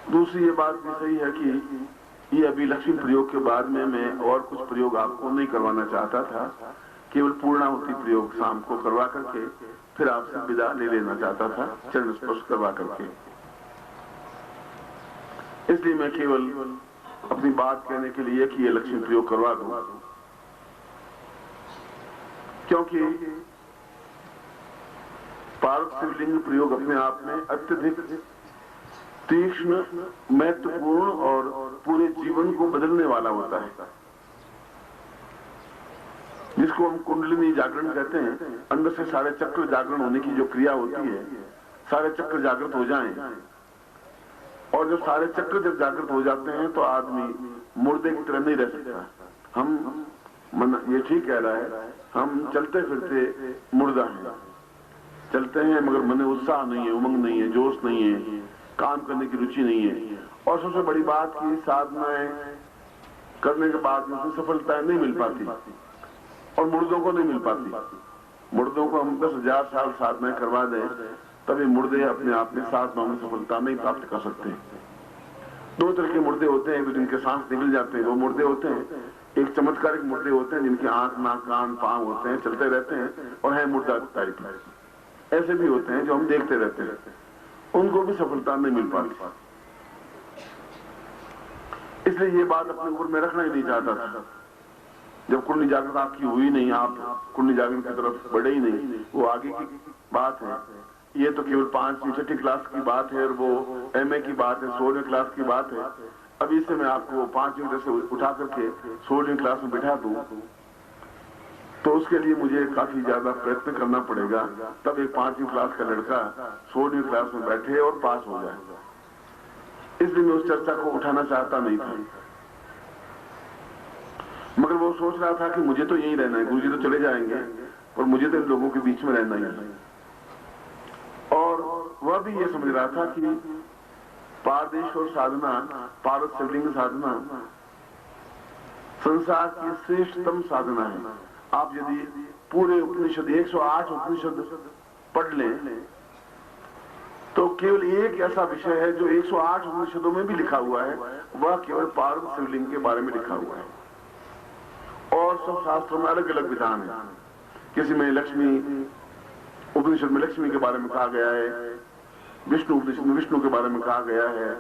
दूसरी ये बात भी सही है कि ये अभी लक्ष्मी प्रयोग के बाद में मैं और कुछ प्रयोग आपको नहीं करवाना चाहता था, केवल पूर्णाहुति प्रयोग शाम को करवा करके फिर आपसे विदा ले लेना चाहता था, चरण स्पर्श करवा करके। इसलिए मैं केवल अपनी बात कहने के लिए कि ये लक्ष्मी प्रयोग करवा दूं, क्योंकि पार्वती शिवलिंग प्रयोग अपने आप में अत्यधिक तीक्ष्ण, महत्वपूर्ण और पूरे जीवन को बदलने वाला होता है, जिसको हम कुंडलिनी जागरण कहते हैं। अंदर से सारे चक्र जागरण होने की जो क्रिया होती है, सारे चक्र जागृत हो जाएं, और जब सारे चक्र जब जागृत हो जाते हैं तो आदमी मुर्दे की तरह नहीं रह सकता। हम ये ठीक कह रहा है, हम चलते फिरते मुर्दा हैं, चलते हैं मगर मन में उत्साह नहीं है, उमंग नहीं है, जोश नहीं है, काम करने की रुचि नहीं है, और सबसे बड़ी बात की साधनाएं करने के बाद में सफलता नहीं मिल पाती, और मुर्दों को नहीं मिल पाती। मुर्दों को हम 10,000 साल साधनाएं करवा दें तभी मुर्दे अपने आप में साधनाओं में सफलता नहीं प्राप्त कर सकते। दो तरह के मुर्दे होते हैं, जिनके सांस निकल जाते हैं, वो मुर्दे होते हैं। एक चमत्कारिक मुर्दे होते हैं जिनके आंख, नाक, कान, पांव होते हैं, चलते रहते हैं और है मुर्दा टाइप। ऐसे भी होते हैं जो हम देखते रहते हैं, उनको भी सफलता नहीं मिल पाती। इसलिए ये बात अपने ऊपर में रखना ही नहीं चाहता था। जब कुंडली जागरण आपकी हुई नहीं, आप कुंडली जागरण की तरफ बढ़े ही नहीं, वो आगे की बात है। ये तो केवल 5वीं 6ठी क्लास की बात है, और वो MA की बात है, 16वीं क्लास की बात है। अभी से मैं आपको 5वीं से उठा करके 16वीं क्लास में बिठा दूं तो उसके लिए मुझे काफी ज्यादा प्रयत्न करना पड़ेगा, तब एक 5वीं क्लास का लड़का 16वीं क्लास में बैठे और पास हो जाए। इसलिए मैं उस चर्चा को उठाना चाहता नहीं था, मगर वो सोच रहा था कि मुझे तो यही रहना है, गुरुजी तो चले जाएंगे और मुझे तो इन लोगों के बीच में रहना ही है। और वह भी ये समझ रहा था कि पारदेश्वर साधना, पार्वती शिवलिंग साधना संसार की श्रेष्ठतम साधना है। आप यदि पूरे उपनिषद 108 उपनिषद पढ़ लें तो केवल एक ऐसा विषय है जो 108 उपनिषदों में भी लिखा हुआ है, वह केवल पार्वती शिवलिंग के बारे में लिखा हुआ है। और सब शास्त्रों में अलग अलग विधान है। किसी में लक्ष्मी उपनिषद में लक्ष्मी के बारे में कहा गया है, विष्णु उपनिषद में विष्णु के बारे में कहा गया है,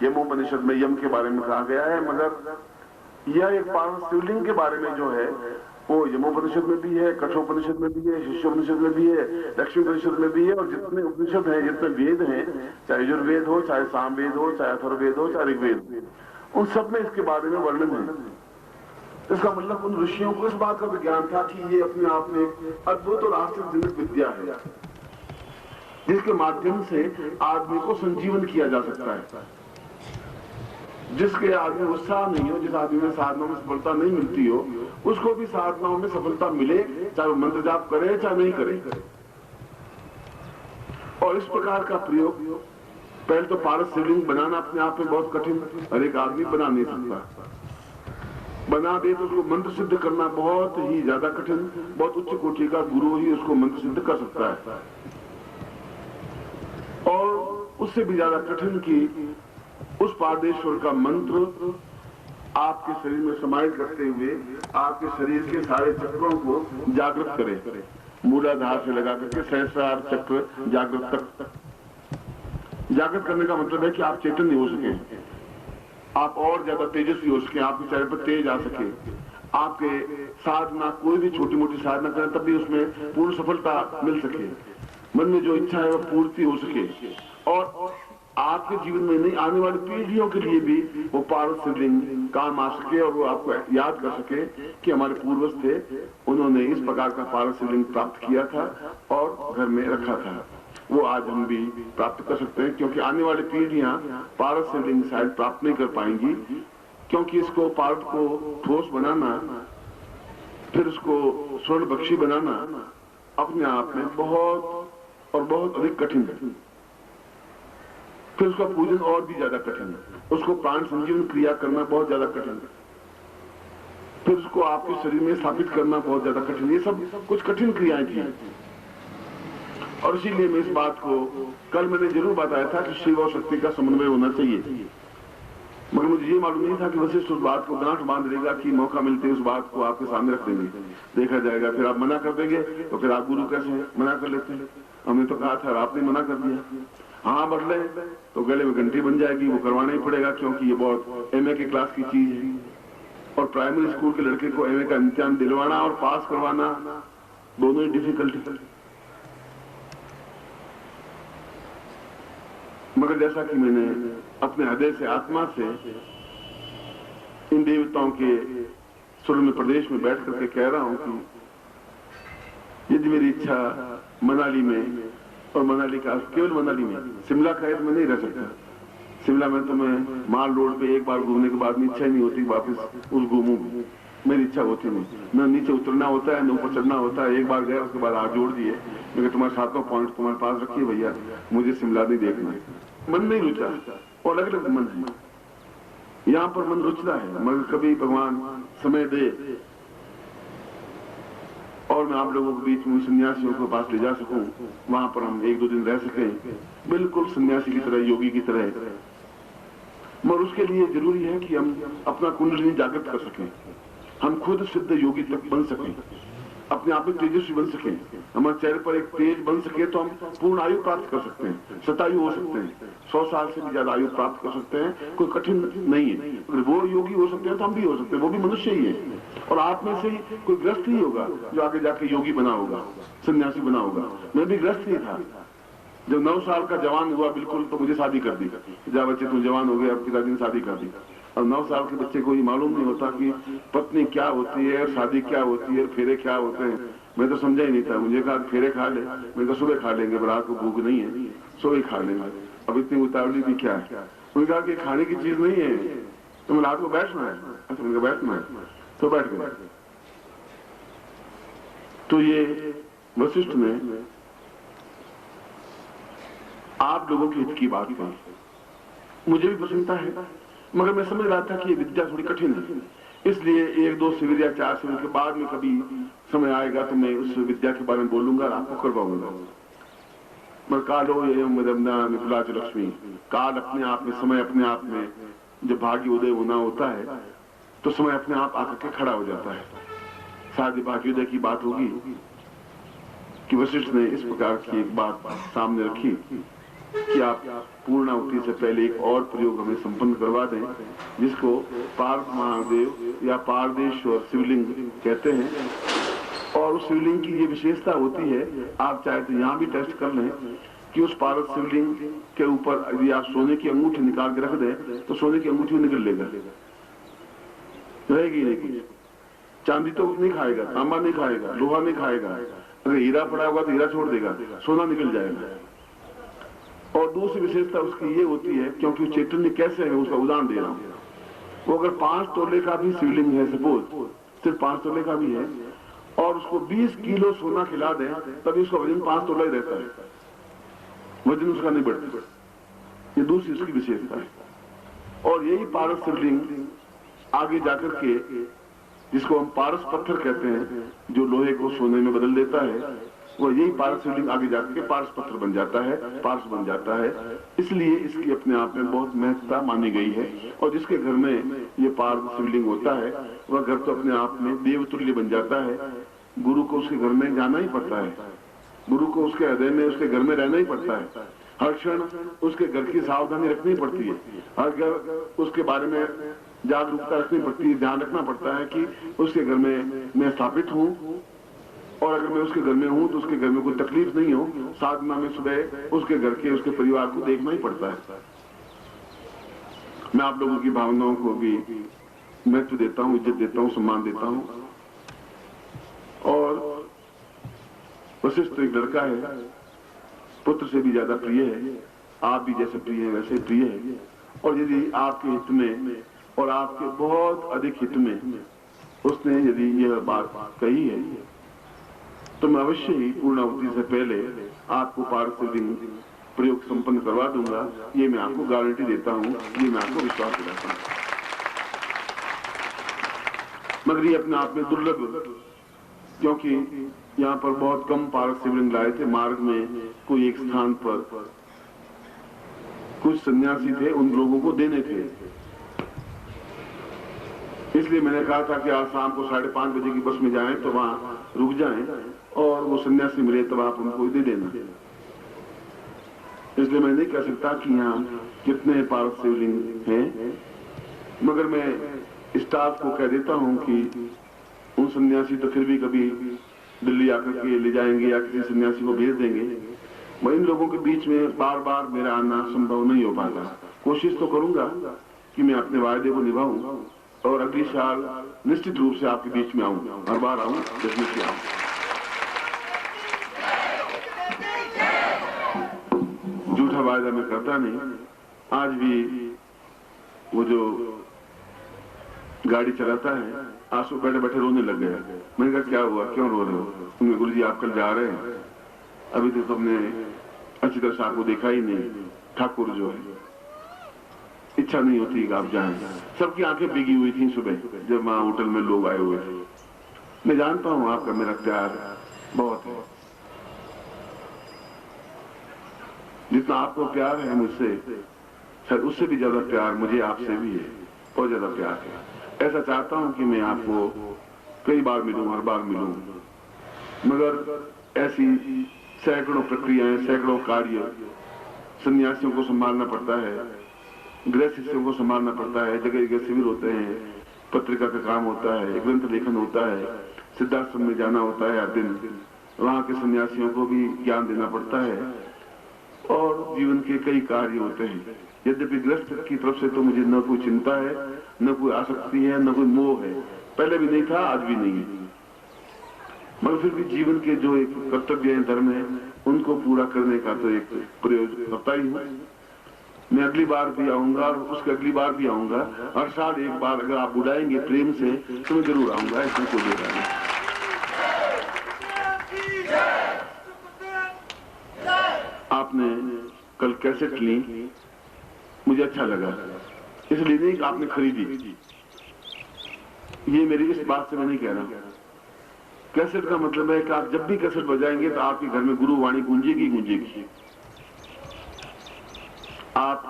यमोपनिषद में यम के बारे में कहा गया है। मगर यह एक पार्वती शिवलिंग के बारे में जो है वो यमोपनिषद में भी है, कठोपनिषद में भी है, शिष्योपनिषद में भी है, लक्ष्मी उपनिषद में भी है। और जितने उपनिषद हैं, जितने वेद हैं, चाहे यजुर्वेद हो, चाहे सामवेद हो, चाहे अथर्ववेद हो, चाहे ऋग्वेद, उन सब में इसके बारे में वर्णन है। इसका मतलब उन ऋषियों को इस बात का विज्ञान था कि ये अपने आप में एक अद्भुत और आश्चर्यजनक विद्या है, जिसके माध्यम से आदमी को संजीवन किया जा सकता है। जिसके आदमी उत्साह नहीं हो, जिस आदमी में साधनाओं में सफलता नहीं मिलती हो, उसको भी साधनाओं में सफलता मिले, चाहे वो मंत्र जाप करे चाहे नहीं करे। और इस प्रकार का प्रयोग पहले तो पारस शिवलिंग बनाना अपने आप में बहुत कठिन, हर एक आदमी बना नहीं सकता। बना दे तो उसको मंत्र सिद्ध करना बहुत ही ज्यादा कठिन, बहुत उच्च कोटि का गुरु ही उसको मंत्र सिद्ध कर सकता है। और उससे भी ज्यादा कठिन कि उस पारदेश्वर का मंत्र आपके शरीर में समाहित करते हुए आपके शरीर के सारे चक्रों को जागृत करे, मूलाधार से लगा करके सहस्रार चक्र जागृत तक। जागृत करने का मतलब है कि आप चैतन्य हो सके, आप और ज्यादा तेजस्वी हो सके, आपके चेहरे पर तेज आ सके, आपके साधना कोई भी छोटी मोटी साधना करें तब भी उसमें पूर्ण सफलता मिल सके, मन में जो इच्छा है वह पूर्ति हो सके, और आपके जीवन में नहीं आने वाली पीढ़ियों के लिए भी वो पार्वती शिवलिंग काम आ सके, और वो आपको याद कर सके कि हमारे पूर्वज थे, उन्होंने इस प्रकार का पार्वती शिवलिंग प्राप्त किया था और घर में रखा था। वो आज हम भी प्राप्त कर सकते हैं, क्योंकि आने वाली पीढ़ियां पार्वती शिवलिंग शायद प्राप्त नहीं कर पाएंगी, क्योंकि इसको पार्वत को ठोस बनाना, फिर उसको स्वर्ण बख्शी बनाना अपने आप में बहुत और बहुत अधिक कठिन है। फिर उसका पूजन और भी ज्यादा कठिन है, उसको प्राण संजीवन क्रिया करना बहुत ज्यादा कठिन है, फिर उसको आपके शरीर में स्थापित करना बहुत ज्यादा कठिन है। ये सब कुछ कठिन क्रियाएं थी। और इसीलिए मैं इस बात को कल मैंने जरूर बताया था कि शिव और शक्ति का समन्वय होना चाहिए, मगर मुझे ये मालूम नहीं था कि वशिष्ठ उस बात को गांठ बांध लेगा कि मौका मिलते ही उस बात को आपके सामने रख देंगे, देखा जाएगा, फिर आप मना कर देंगे तो फिर आप गुरु कैसे मना कर लेते हैं। हमने तो कहा था, आपने मना कर दिया। हाँ बदले तो गले में घंटी बन जाएगी, वो करवाना ही पड़ेगा, क्योंकि ये बहुत एमए की क्लास की चीज है। और प्राइमरी स्कूल के लड़के को एमए का इम्तिहान दिलवाना और पास करवाना दोनों ही डिफिकल्ट। मगर जैसा कि मैंने अपने हृदय से, आत्मा से इन देवताओं के स्वर्ग प्रदेश में बैठ करके कह रहा हूं कि यदि मेरी इच्छा मनाली में, और मनाली का केवल मनाली में, शिमला का मैं नहीं रह सकता। शिमला में तो मैं माल रोड पे एक बार घूमने के बाद इच्छा ही नहीं होती वापस उस घूमूं, मेरी इच्छा होती नहीं। न नीचे उतरना होता है न ऊपर चढ़ना होता है। एक बार गया उसके बाद हाथ जोड़ दिए, क्योंकि तुम्हारे 7 पॉइंट तुम्हारे पास रखिए भैया, मुझे शिमला नहीं देखना, मन नहीं रुचा। और अलग अलग मन है, यहाँ पर मन रुचता है, मगर कभी भगवान समय दे और मैं आप लोगों के बीच में सन्यासियों के पास ले जा सकूं, वहां पर हम 1-2 दिन रह सकें, बिल्कुल सन्यासी की तरह, योगी की तरह। मगर उसके लिए जरूरी है कि हम अपना कुंडलिनी जागृत कर सकें, हम खुद सिद्ध योगी तक बन सकें, अपने आप में तेजस्वी बन सकें, हमारे चेहरे पर एक तेज बन सके तो हम पूर्ण आयु प्राप्त कर सकते हैं, शतायु हो सकते हैं, 100 साल से भी ज्यादा आयु प्राप्त कर सकते हैं। कोई कठिन नहीं है। अगर वो योगी हो सकते हैं तो हम भी हो सकते हैं, वो भी मनुष्य ही है। और आप में से कोई ग्रस्त ही होगा जो आगे जाके योगी बना होगा, सन्यासी बना होगा। मैं भी ग्रस्त ही था। जब 9 साल का जवान हुआ बिल्कुल, तो मुझे शादी कर दी। जा बच्चे तुम जवान हो गए, अब पिताजी ने शादी कर दी। और 9 साल के बच्चे को ये मालूम नहीं होता कि पत्नी क्या होती है, शादी क्या होती है, फेरे क्या होते हैं। मैं तो समझा ही नहीं था। मुझे कहा फेरे खा ले, मैं तो सुबह खा लेंगे, रात को भूख नहीं है, सुबह खा लेंगे। अब इतनी उतावली भी क्या है। उन्होंने कहा कि खाने की चीज नहीं है, तुम्हें रात को बैठना है। अच्छा उनका बैठना है, तो बैठ गए। तो ये वशिष्ठ ने आप लोगों के हित की बात कही, मुझे भी प्रसन्नता है, मगर मैं समझ रहा था कि ये विद्या थोड़ी कठिन है। इसलिए 1-2 शिविर या 4 शिविर के बाद में कभी समय आएगा तो मैं उस विद्या के बारे में बोलूंगा, आपको करवाऊंगा। मगर कालो एवं मदमना मिथिला च लक्ष्मी, काल अपने आप में, समय अपने आप में, जब भाग्य उदय होना होता है तो समय अपने आप आकर के खड़ा हो जाता है। शायद भाग्योदय की बात होगी कि वशिष्ठ ने इस प्रकार की एक बात सामने रखी कि आप पूर्णाहुति से पहले एक और प्रयोग हमें संपन्न करवा दें, जिसको पार्थ महादेव या पारदेश्वर शिवलिंग कहते हैं। और उस शिवलिंग की ये विशेषता होती है, आप चाहे तो यहाँ भी टेस्ट कर लें कि उस पारस शिवलिंग के ऊपर यदि आप सोने की अंगूठी निकाल के रख दें तो सोने की अंगूठी निकल लेगा, रहेगी नहीं। चांदी तो नहीं खाएगा, तांबा नहीं खाएगा, लोहा नहीं खाएगा। अगर हीरा पड़ा होगा तो हीरा छोड़ देगा, सोना निकल जाएगा। और दूसरी विशेषता उसकी ये होती है, क्योंकि चैतन्य कैसे है उसका उदाहरण दे रहा हूं। वो अगर 5 तोले का भी शिवलिंग है, सपोज सिर्फ 5 तोले का भी है, और उसको 20 किलो सोना खिला दें तभी उसका वजन 5 तोला ही रहता है, वजन उसका नहीं बढ़ता। ये दूसरी उसकी विशेषता है। और यही पारस शिवलिंग आगे जाकर के, जिसको हम पारस पत्थर कहते हैं, जो लोहे को सोने में बदल देता है, वो यही पारस शिवलिंग आगे जाकर के पारस पत्थर बन जाता है, पारस बन जाता है। इसलिए इसकी अपने आप में बहुत महत्ता मानी गई है। और जिसके घर में ये पारस शिवलिंग होता है वह घर तो अपने आप में देवतुल्य बन जाता है। गुरु को उसके घर में जाना ही पड़ता है, गुरु को उसके हृदय में, उसके घर में रहना ही पड़ता है। हर क्षण उसके घर की सावधानी रखनी पड़ती है, हर घर उसके बारे में जागरूकता रखनी पड़ती है, ध्यान रखना पड़ता है कि उसके घर में मैं स्थापित हूँ, और अगर मैं उसके घर में हूँ तो उसके घर में कोई तकलीफ नहीं हो। साधना में सुबह उसके घर के, उसके परिवार को देखना ही पड़ता है। मैं आप लोगों की भावनाओं को भी महत्व देता हूँ, इज्जत देता हूँ, सम्मान देता हूँ। और वशिष्ठ एक लड़का है, पुत्र से भी ज्यादा प्रिय है, आप भी जैसे प्रिय है वैसे प्रिय है। और यदि आपके हित में और आपके बहुत अधिक हित में उसने यदि यह बात कही है तो मैं अवश्य ही पूर्णाहुति से पहले आपको पारस शिवलिंग प्रयोग संपन्न करवा दूंगा। ये मैं आपको गारंटी देता हूँ, ये मैं आपको विश्वास दिलाता हूँ। मगर ये अपने आप में दुर्लभ, क्योंकि यहाँ पर बहुत कम पारक शिवलिंग लाए थे। मार्ग में कोई एक स्थान पर कुछ सन्यासी थे, उन लोगों को देने थे। इसलिए मैंने कहा था कि आज शाम को 5:30 बजे की बस में जाएं तो वहां रुक जाएं और वो सन्यासी मिले तब आप उनको दे देना। इसलिए मैं नहीं कह सकता कि यहाँ कितने पारक शिवलिंग हैं, मगर मैं स्टाफ को कह देता हूँ कि उन सन्यासी तो फिर भी कभी दिल्ली आकर के ले जाएंगे या किसी सन्यासी को भेज देंगे। मैं इन लोगों के बीच में बार बार मेरा आना संभव नहीं हो पाता। कोशिश तो करूंगा कि मैं अपने वायदे को निभाऊं और अगली साल निश्चित रूप से आपके बीच में आऊं, हर बार आऊं जब से आऊं। झूठा वायदा मैं करता नहीं। आज भी वो जो गाड़ी चलाता है आंसू बैठे बैठे रोने लग गया। मैंने कहा क्या हुआ, क्यों रो रहे हो? उन्हें गुरुजी आप कल जा रहे हैं, अभी तो तुमने अच्छी तरह से आपको देखा ही नहीं। ठाकुर जो है इच्छा नहीं होती कि आप जाएं। सबकी आंखें भीगी हुई थी सुबह जब वहां होटल में लोग आए हुए थे। मैं जानता हूं आपका मेरा प्यार बहुत है। जितना आपको प्यार है मुझसे, शायद उससे भी ज्यादा प्यार मुझे आपसे भी है, बहुत ज्यादा प्यार है। ऐसा चाहता हूं कि मैं आपको कई बार मिलूं, हर बार मिलूं, मगर ऐसी सैकड़ों प्रक्रियाएं, सैकड़ों कार्य सन्यासियों को संभालना पड़ता है, गृह शिष्यों को संभालना पड़ता है। जगह जगह शिविर होते हैं, पत्रिका का काम होता है, ग्रंथ लेखन होता है, सिद्धाश्रम में जाना होता है हर दिन, वहां के सन्यासियों को भी ज्ञान देना पड़ता है और जीवन के कई कार्य होते हैं। यद्यपि गृहस्थ की तरफ से तो मुझे न कोई चिंता है, न कोई आसक्ति है, न कोई मोह है, पहले भी नहीं था, आज भी नहीं है, मगर फिर भी जीवन के जो एक कर्तव्य है, धर्म है, उनको पूरा करने का तो एक प्रयोजन करता ही हूँ। मैं अगली बार भी आऊंगा और उसके अगली बार भी आऊंगा। हर साल एक बार अगर आप बुलाएंगे प्रेम से तो मैं जरूर आऊंगा, इसमें कोई दे रहा नहीं। आपने कल कैसेट ली, मुझे अच्छा लगा, इसलिए नहीं कि आपने खरीदी। ये मेरी इस बात से मैं नहीं कह रहा। कैसेट का मतलब है कि आप जब भी कैसेट बजाएंगे तो आपके घर में गुरुवाणी गूंजेगी गूंजेगी। आप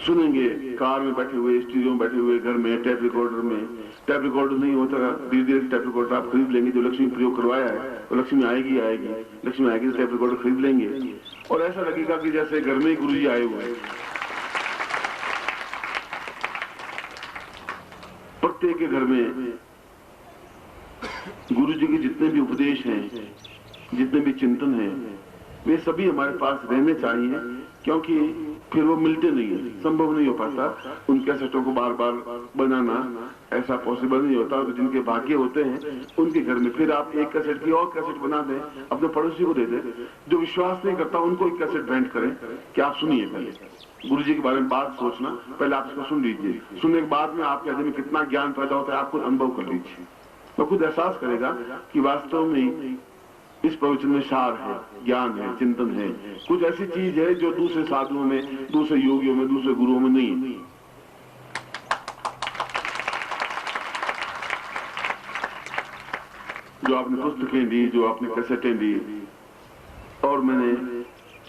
सुनेंगे कार में बैठे हुए, स्टूडियो में बैठे हुए, घर में, टेप रिकॉर्डर में। टेप रिकॉर्डर नहीं होता, धीरे धीरे टेप रिकॉर्डर आप खरीद लेंगे। जो लक्ष्मी प्रयोग करवाया है तो लक्ष्मी आएगी आएगी, लक्ष्मी आएगी तो टेप रिकॉर्डर खरीद लेंगे और ऐसा लगेगा कि जैसे घर में ही गुरुजी आए हुए हैं। प्रत्येक के घर में गुरुजी के जितने भी उपदेश हैं, जितने भी चिंतन हैं, वे सभी हमारे पास रहने चाहिए, क्योंकि फिर वो मिलते नहीं है, संभव नहीं हो पाता। उन कैसेटों को बार बार बनाना ऐसा पॉसिबल नहीं होता। तो जिनके भाग्य होते हैं उनके घर में फिर आप एक कैसेट की और कैसेट बना दें, अपने पड़ोसी को दे दें। जो विश्वास नहीं करता उनको एक कैसेट भेंट करें कि आप सुनिए, पहले गुरु जी के बारे में बात सोचना, पहले आप इसको सुन लीजिए। सुनने के बाद में आपके हृदय में कितना ज्ञान पैदा होता है आप खुद अनुभव कर लीजिए, तो खुद एहसास करेगा कि वास्तव में इस प्रवचन में सार है, ज्ञान है, चिंतन है, कुछ ऐसी चीज है जो दूसरे साधुओं में, दूसरे योगियों में, दूसरे गुरुओं में नहीं है। जो आपने पुस्तकें दी, जो आपने कैसेटें दी, और मैंने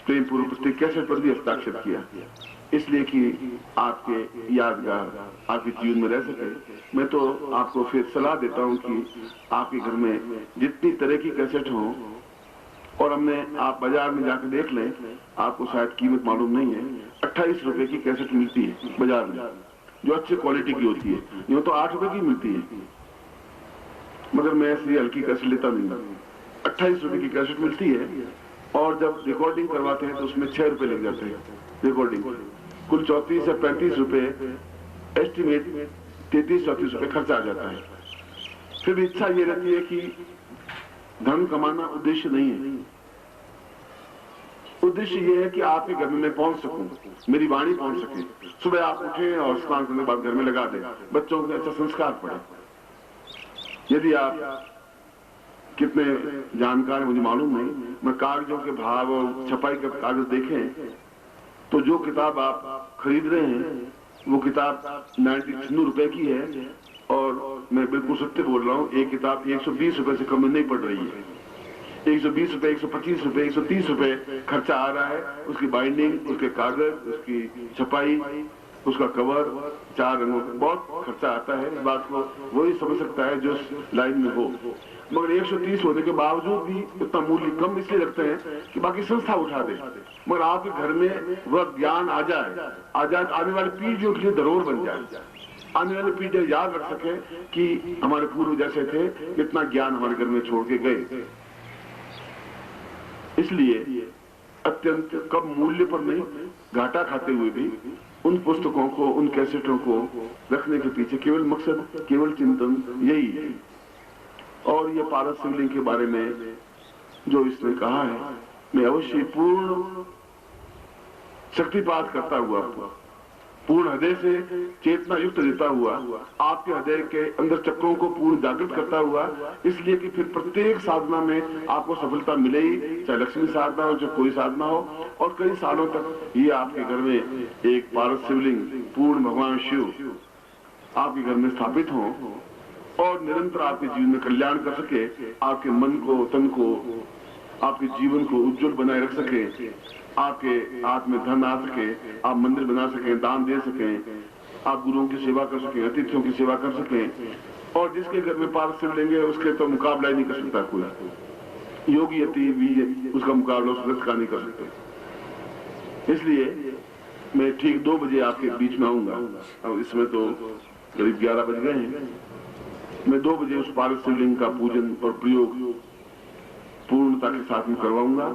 प्रेम पूर्व पुस्तक कैसेट पर भी हस्ताक्षर किया, इसलिए कि आपके यादगार आपके जीवन में रह सके। मैं तो आपको फिर सलाह देता हूं कि आपके घर में जितनी तरह की कैसेट हो, और हमने आप बाजार में जाकर देख लें, आपको शायद कीमत मालूम नहीं है, 28 रुपए की कैसेट मिलती है बाजार में, जो अच्छी क्वालिटी की होती है। यूं तो 8 रुपए की मिलती है, मगर मैं ऐसी हल्की कैसेट लेता नहीं। 28 रुपए की कैसेट मिलती है, और जब रिकॉर्डिंग करवाते हैं तो उसमें 6 रुपए लग जाते हैं रिकॉर्डिंग। कुल 34 या 35 रुपए, एस्टिमेट 33-34 रुपए खर्चा आ जाता है। फिर भी इच्छा ये रहती है कि धन कमाना उद्देश्य नहीं है। उद्देश्य ये है कि आपके घर में मैं पहुंच सकूं, मेरी वाणी पहुंच सके। सुबह आप उठे और स्नान करने के बाद घर में लगा दें, बच्चों को अच्छा संस्कार पड़े। यदि आप कितने जानकार मुझे मालूम नहीं, मैं कागजों के भाव और छपाई के कागज देखें तो जो किताब आप खरीद रहे हैं वो किताब 96 रुपए की है, और मैं बिल्कुल सत्य बोल रहा हूँ, एक किताब 120 रुपए से कम में नहीं पड़ रही है। 120 रुपए, 125 रुपए, 130 रुपए खर्चा आ रहा है। उसकी बाइंडिंग, उसके कागज, उसकी छपाई, उसका कवर, 4 रंगों का बहुत खर्चा आता है। इस बात को वही समझ सकता है जो लाइन में हो। मगर 130 होने के बावजूद भी इतना मूल्य कम इसलिए रखते हैं कि बाकी संस्था उठा दे। मगर आपके घर में वह ज्ञान आ जाए, आने वाली पीढ़ियों के लिए धरोहर बन जाए। आने वाली पीढ़ी याद रख सके कि हमारे पूर्व जैसे थे, कितना ज्ञान हमारे घर में छोड़ के गए। इसलिए अत्यंत कम मूल्य पर नहीं, घाटा खाते हुए भी उन पुस्तकों को, उन कैसेटों को रखने के पीछे केवल मकसद, केवल चिंतन यही है। और ये पारस शिवलिंग के बारे में जो इसने कहा है, मैं अवश्य पूर्ण शक्तिपात करता हुआ, पूर्ण हृदय से चेतना युक्त देता हुआ, आपके हृदय के अंदर चक्रों को पूर्ण जागृत करता हुआ, इसलिए कि फिर प्रत्येक साधना में आपको सफलता मिले ही, चाहे लक्ष्मी साधना हो, चाहे कोई साधना हो। और कई सालों तक ये आपके घर में एक पारस शिवलिंग, पूर्ण भगवान शिव आपके घर में स्थापित हो और निरंतर आपके जीवन में कल्याण कर सके, आपके मन को, तन को, आपके जीवन को उज्जवल बनाए रख सके, आपके हाथ में धन आ सके, आप मंदिर बना सकें, दान दे सकें, आप गुरुओं की सेवा कर सकें, अतिथियों की सेवा कर सकें। और जिसके घर में पारस शिव लेंगे उसके तो मुकाबला ही नहीं कर सकता कोई। योगी अति भी उसका मुकाबला उस व्रत का नहीं कर सकते। इसलिए मैं ठीक 2 बजे आपके बीच में आऊंगा। अब इसमें तो करीब 11 बज गए हैं। मैं 2 बजे उस पारस शिवलिंग का पूजन और प्रयोग पूर्णता के साथ में करवाऊंगा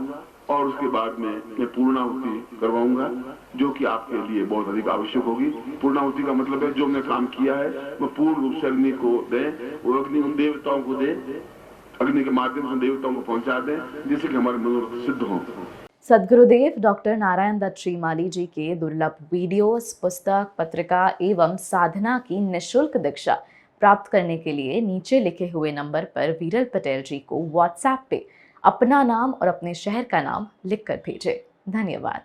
और उसके बाद में मैं पूर्णाहुति करवाऊंगा, जो कि आपके लिए बहुत अधिक आवश्यक होगी। पूर्णाहुति का मतलब है जो हमने काम किया है वो पूर्ण रूप से अग्नि को दें, वो अग्नि उन देवताओं को दे, अग्नि के माध्यम से देवताओं को पहुंचा दें, जिससे कि हमारे मनोरथ सिद्ध हों। सद्गुरुदेव डॉक्टर नारायण दत्त श्रीमाली जी के दुर्लभ वीडियोस, पुस्तक, पत्रिका एवं साधना की निःशुल्क दीक्षा प्राप्त करने के लिए नीचे लिखे हुए नंबर पर वीरल पटेल जी को व्हाट्सएप पे अपना नाम और अपने शहर का नाम लिखकर भेजें। धन्यवाद।